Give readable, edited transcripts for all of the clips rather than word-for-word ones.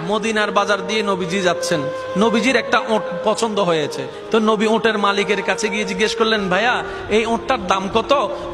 মদিনার বাজার দিয়ে নবীজি যাচ্ছেন, নবীজির একটা ওট পছন্দ হয়েছে। তো নবী ওটের মালিকের কাছে গিয়ে জিজ্ঞেস করলেন, ভাইয়া এই ওটটার দাম কত?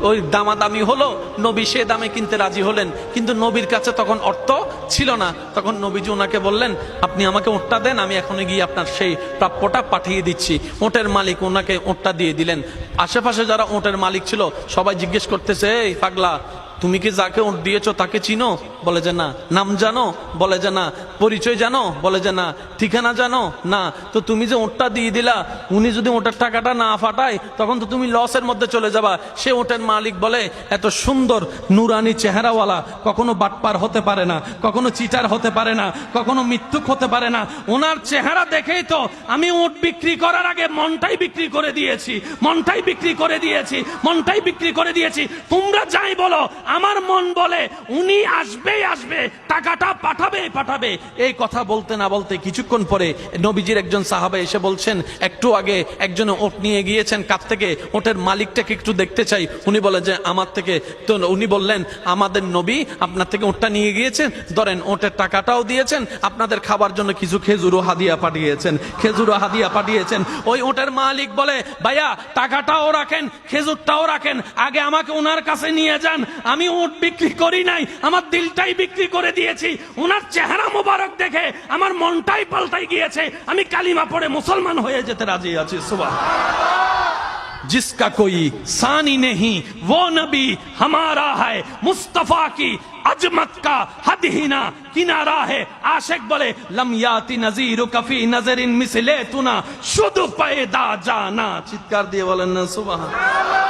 ওই দামাদামি হলো, নবী সে দামে কিনতে রাজি হলেন, কিন্তু নবীর কাছে তখন অর্থ ছিল না। তখন নবীজি ওনাকে বললেন, আপনি আমাকে ওটটা দেন, আমি এখনই গিয়ে আপনার সেই প্রাপ্যটা পাঠিয়ে দিচ্ছি। ওটের মালিক ওনাকে ওটটা দিয়ে দিলেন। আশেপাশে যারা ওটের মালিক ছিল সবাই জিজ্ঞেস করতেছে, এই পাগলা, তুমি কি যাকে ওট দিয়েছো তাকে চিনো? বলে যে না। নাম জানো? বলে যে না। পরিচয় জানো? বলে যে না। ঠিকানা জানো? না। তো তুমি যে ওটটা দিয়ে দিলা, উনি যদি ওটার টাকাটা না ফাটায় তখন তো তুমি লসের মধ্যে চলে যাবা। সে ওটের মালিক বলে, এত সুন্দর নুরানি চেহারাওয়ালা কখনো বাটপার হতে পারে না, কখনো চিটার হতে পারে না, কখনো মিথ্যুক হতে পারে না। ওনার চেহারা দেখেই তো আমি ওট বিক্রি করার আগে মনটাই বিক্রি করে দিয়েছি, মনটাই বিক্রি করে দিয়েছি, মনটাই বিক্রি করে দিয়েছি। তোমরা যাই বলো, আমার মন বলে উনি আসবেই আসবে, টাকাটা পাঠাবে পাঠাবে। এই কথা বলতে না বলতে কিছুক্ষণ পরে নবীজির একজন সাহাবা এসে বলছেন, একটু আগে একজনে ওট নিয়ে গিয়েছেন কাছ থেকে, ওটের মালিকটাকে একটু দেখতে চাই। উনি বলে যে আমার থেকে। তো উনি বললেন, আমাদের নবী আপনার থেকে ওটটা নিয়ে গিয়েছেন, ধরেন ওটের টাকাটাও দিয়েছেন, আপনাদের খাবার জন্য কিছু খেজুরও হাদিয়া পাঠিয়েছেন, খেজুরও হাদিয়া পাঠিয়েছেন। ওই ওটের মালিক বলে, ভাইয়া টাকাটাও রাখেন, খেজুরটাও রাখেন, আগে আমাকে ওনার কাছে নিয়ে যান। আমি ওট বিক্রি করি নাই, আমার দিলটাই বিক্রি করে দিয়েছি। ওনার চেহারা মোবারক দেখে আমার মনটাই পাল্টাই গিয়েছে, আমি কালিমা পড়ে মুসলমান হয়ে যেতে রাজি আছি। সুবহানাল্লাহ। जिसका कोई सानी नहीं वो नबी हमारा है, मुस्तफा की अजमत का हद ही ना किनारा है। आशिक बोले, लम याति नजीरु कफी नजरिन मिसले तुना शुद्ध पैदा जाना। चित्कार दिए बोलेन ना सुबहान।